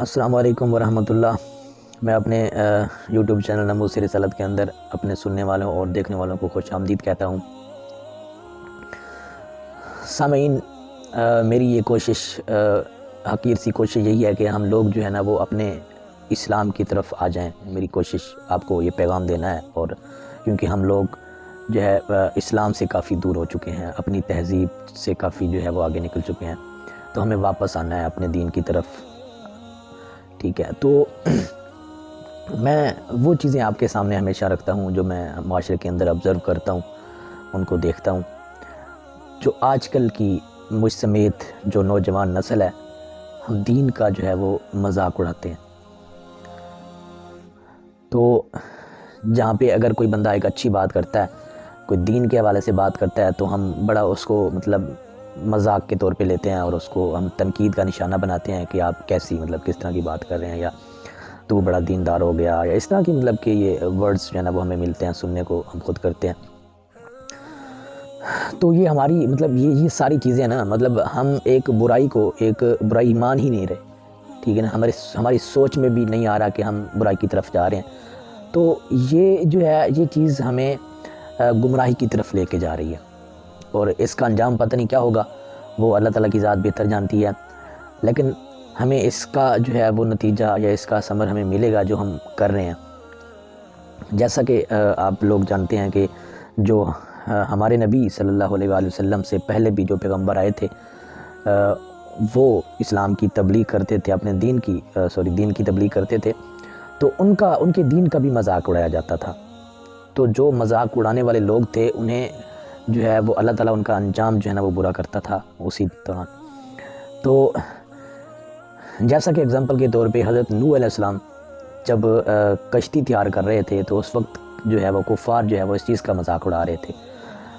السلام علیکم ورحمۃ اللہ۔ میں اپنے یوٹیوب چینل ناموس رسالت کے اندر اپنے سننے والوں اور دیکھنے والوں کو خوش آمدید کہتا ہوں۔ سامعین، میری یہ کوشش، حقیر سی کوشش یہی ہے کہ ہم لوگ جو ہے نا وہ اپنے اسلام کی طرف آ جائیں۔ میری کوشش آپ کو یہ پیغام دینا ہے، اور کیونکہ ہم لوگ جو ہے اسلام سے کافی دور ہو چکے ہیں، اپنی تہذیب سے کافی جو ہے وہ آگے نکل چکے ہیں، تو ہمیں واپس آنا ہے اپنے دین کی طرف۔ ٹھیک ہے، تو میں وہ چیزیں آپ کے سامنے ہمیشہ رکھتا ہوں جو میں معاشرے کے اندر آبزرو کرتا ہوں، ان کو دیکھتا ہوں۔ جو آج کل کی مجھ سمیت جو نوجوان نسل ہے، ہم دین کا جو ہے وہ مذاق اڑاتے ہیں۔ تو جہاں پہ اگر کوئی بندہ ایک اچھی بات کرتا ہے، کوئی دین کے حوالے سے بات کرتا ہے، تو ہم بڑا اس کو مذاق کے طور پہ لیتے ہیں، اور اس کو ہم تنقید کا نشانہ بناتے ہیں کہ آپ کیسی کس طرح کی بات کر رہے ہیں، یا تو وہ بڑا دیندار ہو گیا، یا اس طرح کی کہ یہ ورڈز جو ہے نا وہ ہمیں ملتے ہیں، سننے کو ہم خود کرتے ہیں۔ تو یہ ہماری یہ ساری چیزیں نا ہم ایک برائی مان ہی نہیں رہے، ٹھیک ہے نا، ہماری سوچ میں بھی نہیں آ رہا کہ ہم برائی کی طرف جا رہے ہیں۔ تو یہ جو ہے یہ چیز ہمیں گمراہی کی طرف لے کے جا رہی ہے، اور اس کا انجام پتہ نہیں کیا ہوگا، وہ اللہ تعالیٰ کی ذات بہتر جانتی ہے، لیکن ہمیں اس کا جو ہے وہ نتیجہ یا اس کا ثمر ہمیں ملے گا جو ہم کر رہے ہیں۔ جیسا کہ آپ لوگ جانتے ہیں کہ جو ہمارے نبی صلی اللہ علیہ وآلہ وسلم سے پہلے بھی جو پیغمبر آئے تھے، وہ اسلام کی تبلیغ کرتے تھے، اپنے دین کی تبلیغ کرتے تھے، تو ان کے دین کا بھی مذاق اڑایا جاتا تھا۔ تو جو مذاق اڑانے والے لوگ تھے، انہیں جو ہے وہ اللہ تعالیٰ ان کا انجام جو ہے نا وہ برا کرتا تھا اسی دوران۔ تو جیسا کہ اگزامپل کے طور پہ حضرت نوح علیہ السلام جب کشتی تیار کر رہے تھے، تو اس وقت جو ہے وہ کفار جو ہے وہ اس چیز کا مذاق اڑا رہے تھے۔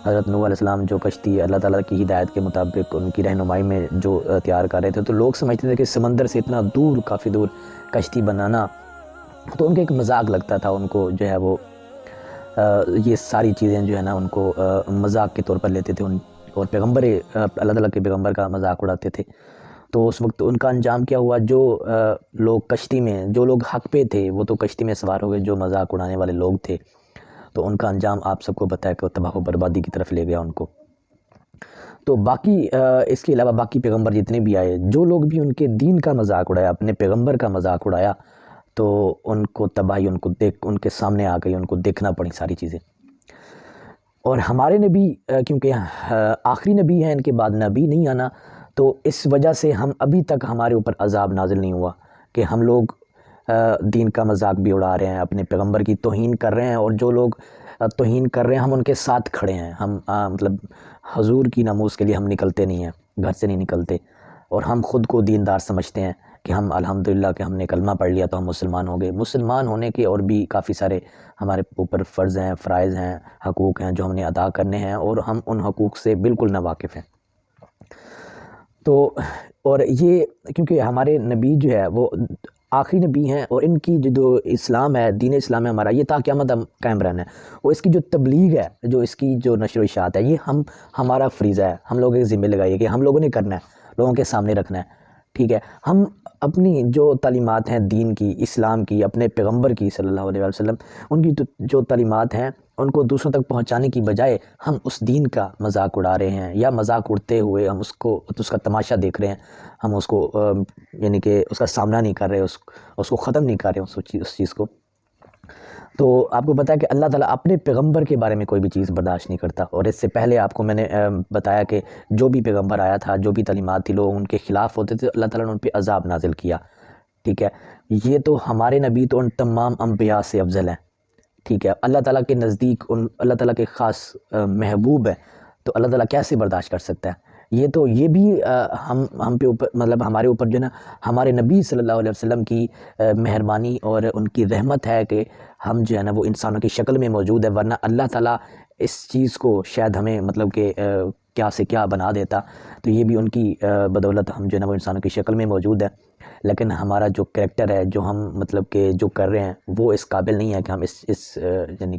حضرت نوح علیہ السلام جو کشتی اللہ تعالیٰ کی ہدایت کے مطابق ان کی رہنمائی میں جو تیار کر رہے تھے، تو لوگ سمجھتے تھے کہ سمندر سے اتنا دور، کافی دور کشتی بنانا، تو ان کے ایک مذاق لگتا تھا، ان کو جو ہے وہ یہ ساری چیزیں جو ہے نا ان کو مذاق کے طور پر لیتے تھے، اور اللہ تعالیٰ کے پیغمبر کا مذاق اڑاتے تھے۔ تو اس وقت ان کا انجام کیا ہوا؟ جو لوگ حق پہ تھے وہ تو کشتی میں سوار ہو گئے، جو مذاق اڑانے والے لوگ تھے تو ان کا انجام آپ سب کو پتہ ہے کہ وہ تباہ و بربادی کی طرف لے گیا ان کو۔ تو باقی اس کے علاوہ باقی پیغمبر جتنے بھی آئے، جو لوگ بھی ان کے دین کا مذاق اڑایا، اپنے پیغمبر کا مذاق اڑایا، تو ان کو تباہی ان کے سامنے آ گئی، ان کو دیکھنا پڑی ساری چیزیں۔ اور ہمارے نبی کیونکہ آخری نبی ہیں، ان کے بعد نبی نہیں آنا، تو اس وجہ سے ہم ابھی تک ہمارے اوپر عذاب نازل نہیں ہوا کہ ہم لوگ دین کا مذاق بھی اڑا رہے ہیں، اپنے پیغمبر کی توہین کر رہے ہیں، اور جو لوگ توہین کر رہے ہیں ہم ان کے ساتھ کھڑے ہیں۔ ہم حضور کی ناموس کے لیے ہم نکلتے نہیں ہیں، گھر سے نہیں نکلتے، اور ہم خود کو دیندار سمجھتے ہیں کہ ہم الحمدللہ کہ ہم نے کلمہ پڑھ لیا تو ہم مسلمان ہو گئے۔ مسلمان ہونے کے اور بھی کافی سارے ہمارے اوپر فرض ہیں، فرائض ہیں، حقوق ہیں جو ہم نے ادا کرنے ہیں، اور ہم ان حقوق سے بالکل ناواقف ہیں۔ تو اور یہ کیونکہ ہمارے نبی جو ہے وہ آخری نبی ہیں، اور ان کی جو اسلام ہے، دین اسلام ہے ہمارا، یہ تا قیامت قائم رہنا ہے، اور اس کی جو تبلیغ ہے، جو اس کی جو نشر و اشاعت ہے، یہ ہمارا فریضہ ہے، ہم لوگ ایک ذمہ لگائیے کہ ہم لوگوں نے کرنا ہے، لوگوں کے سامنے رکھنا ہے، ٹھیک ہے۔ ہم اپنی جو تعلیمات ہیں دین کی، اسلام کی، اپنے پیغمبر کی صلی اللہ علیہ وسلم، ان کی جو تعلیمات ہیں ان کو دوسروں تک پہنچانے کی بجائے ہم اس دین کا مذاق اڑا رہے ہیں، یا مذاق اڑتے ہوئے ہم اس کا تماشا دیکھ رہے ہیں، ہم اس کو کہ اس کا سامنا نہیں کر رہے، اس کو ختم نہیں کر رہے اس چیز کو۔ تو آپ کو پتہ ہے کہ اللہ تعالیٰ اپنے پیغمبر کے بارے میں کوئی بھی چیز برداشت نہیں کرتا، اور اس سے پہلے آپ کو میں نے بتایا کہ جو بھی پیغمبر آیا تھا، جو بھی تعلیمات تھی، لوگ ان کے خلاف ہوتے تھے، اللہ تعالیٰ نے ان پہ عذاب نازل کیا، ٹھیک ہے۔ یہ تو ہمارے نبی تو ان تمام انبیاء سے افضل ہیں، ٹھیک ہے۔ اللہ تعالیٰ کے نزدیک اللہ تعالیٰ کے خاص محبوب ہے، تو اللہ تعالیٰ کیسے برداشت کر سکتا ہے؟ یہ بھی ہم پہ اوپر ہمارے اوپر جو ہے نا ہمارے نبی صلی اللہ علیہ وسلم کی مہربانی اور ان کی رحمت ہے کہ ہم جو ہے نا وہ انسانوں کی شکل میں موجود ہے، ورنہ اللہ تعالیٰ اس چیز کو شاید ہمیں کہ کیا سے کیا بنا دیتا۔ تو یہ بھی ان کی بدولت ہم جو ہے نا وہ انسانوں کی شکل میں موجود ہے، لیکن ہمارا جو کریکٹر ہے، جو ہم کہ جو کر رہے ہیں، وہ اس قابل نہیں ہے کہ ہم اس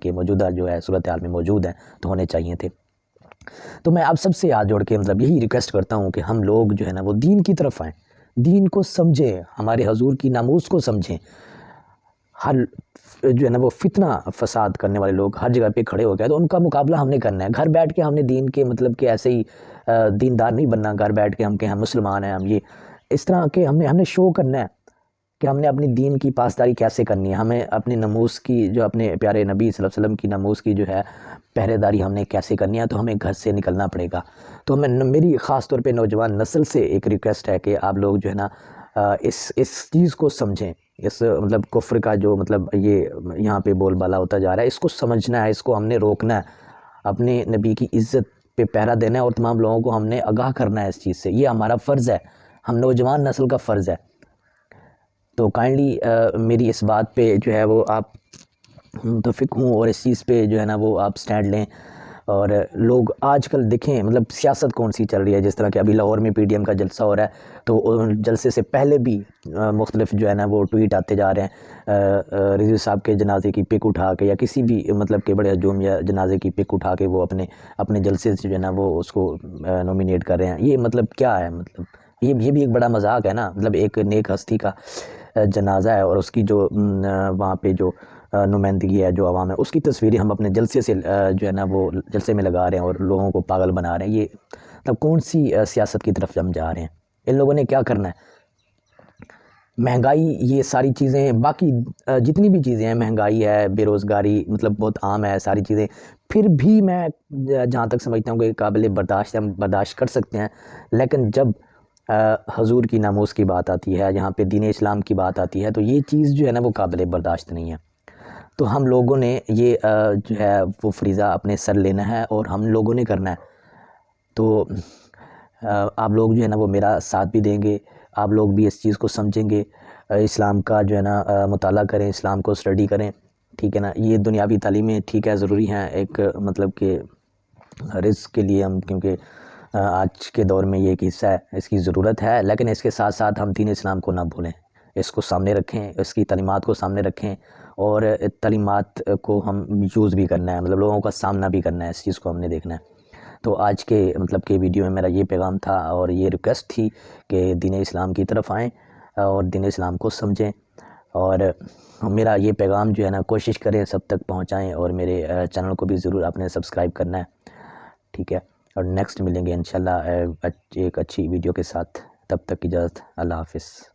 کہ موجودہ جو ہے صورتحال میں موجود ہیں، تو ہونے چاہیے تھے۔ تو میں آپ سب سے ہاتھ جوڑ کے یہی ریکویسٹ کرتا ہوں کہ ہم لوگ جو ہے نا وہ دین کی طرف آئیں، دین کو سمجھیں، ہمارے حضور کی ناموس کو سمجھیں۔ ہر جو ہے نا وہ فتنہ فساد کرنے والے لوگ ہر جگہ پہ کھڑے ہو گئے، تو ان کا مقابلہ ہم نے کرنا ہے۔ گھر بیٹھ کے ہم نے دین کے مطلب کہ ایسے ہی دیندار نہیں بننا، گھر بیٹھ کے ہم کہ ہم مسلمان ہیں، ہم یہ اس طرح کہ ہم نے شو کرنا ہے کہ ہم نے اپنی دین کی پاسداری کیسے کرنی ہے، ہمیں اپنی ناموس کی جو اپنے پیارے نبی صلی اللہ علیہ وسلم کی ناموس کی جو ہے پہرے داری ہم نے کیسے کرنی ہے، تو ہمیں گھر سے نکلنا پڑے گا۔ تو میری خاص طور پہ نوجوان نسل سے ایک ریکویسٹ ہے کہ آپ لوگ جو ہے نا اس چیز کو سمجھیں، اس مطلب کفر کا جو مطلب یہ یہاں پہ بول بالا ہوتا جا رہا ہے، اس کو سمجھنا ہے، اس کو ہم نے روکنا ہے، اپنے نبی کی عزت پہ پہرا دینا ہے، اور تمام لوگوں کو ہم نے آگاہ کرنا ہے اس چیز سے۔ یہ ہمارا فرض ہے، ہم نوجوان نسل کا فرض ہے۔ تو کائنڈلی میری اس بات پہ جو ہے وہ آپ متفق ہوں، اور اس چیز پہ جو ہے نا وہ آپ سٹینڈ لیں۔ اور لوگ آج کل دیکھیں مطلب سیاست کون سی چل رہی ہے، جس طرح کہ ابھی لاہور میں پی ڈی ایم کا جلسہ ہو رہا ہے، تو جلسے سے پہلے بھی مختلف جو ہے نا وہ ٹویٹ آتے جا رہے ہیں رضوی صاحب کے جنازے کی پک اٹھا کے، یا کسی بھی مطلب کہ بڑے ہجوم یا جنازے کی پک اٹھا کے وہ اپنے جلسے سے جو ہے نا وہ اس کو نومینیٹ کر رہے ہیں۔ یہ مطلب کیا ہے؟ مطلب یہ بھی ایک بڑا مذاق ہے نا، مطلب ایک نیک ہستی کا جنازہ ہے، اور اس کی جو وہاں پہ جو نمائندگی ہے جو عوام ہے، اس کی تصویریں ہم اپنے جلسے سے جو ہے نا وہ جلسے میں لگا رہے ہیں اور لوگوں کو پاگل بنا رہے ہیں۔ یہ مطلب کون سی سیاست کی طرف ہم جا رہے ہیں؟ ان لوگوں نے کیا کرنا ہے؟ مہنگائی، یہ ساری چیزیں، باقی جتنی بھی چیزیں ہیں، مہنگائی ہے، بے روزگاری مطلب بہت عام ہے ساری چیزیں، پھر بھی میں جہاں تک سمجھتا ہوں کہ قابل برداشت ہے، ہم برداشت کر سکتے ہیں۔ لیکن جب حضور کی ناموس کی بات آتی ہے، یہاں پہ دین اسلام کی بات آتی ہے، تو یہ چیز جو ہے نا وہ قابل برداشت نہیں ہے۔ تو ہم لوگوں نے یہ جو ہے وہ فریضہ اپنے سر لینا ہے، اور ہم لوگوں نے کرنا ہے۔ تو آپ لوگ جو ہے نا وہ میرا ساتھ بھی دیں گے، آپ لوگ بھی اس چیز کو سمجھیں گے، اسلام کا جو ہے نا مطالعہ کریں، اسلام کو اسٹڈی کریں، ٹھیک ہے نا۔ یہ دنیاوی تعلیمیں ٹھیک ہے ضروری ہیں، ایک مطلب کہ رزق کے لیے ہم، کیونکہ آج کے دور میں یہ ایک حصہ ہے، اس کی ضرورت ہے، لیکن اس کے ساتھ ساتھ ہم دین اسلام کو نہ بھولیں، اس کو سامنے رکھیں، اس کی تعلیمات کو سامنے رکھیں، اور تعلیمات کو ہم یوز بھی کرنا ہے، مطلب لوگوں کا سامنا بھی کرنا ہے، اس چیز کو ہم نے دیکھنا ہے۔ تو آج کے مطلب کہ ویڈیو میں میرا یہ پیغام تھا، اور یہ ریکویسٹ تھی کہ دین اسلام کی طرف آئیں اور دین اسلام کو سمجھیں، اور میرا یہ پیغام جو ہے نا کوشش کریں سب تک پہنچائیں، اور میرے چینل کو بھی ضرور آپ نے سبسکرائب کرنا ہے، ٹھیک ہے۔ اور نیکسٹ ملیں گے انشاءاللہ ایک اچھی ویڈیو کے ساتھ، تب تک اجازت، اللہ حافظ۔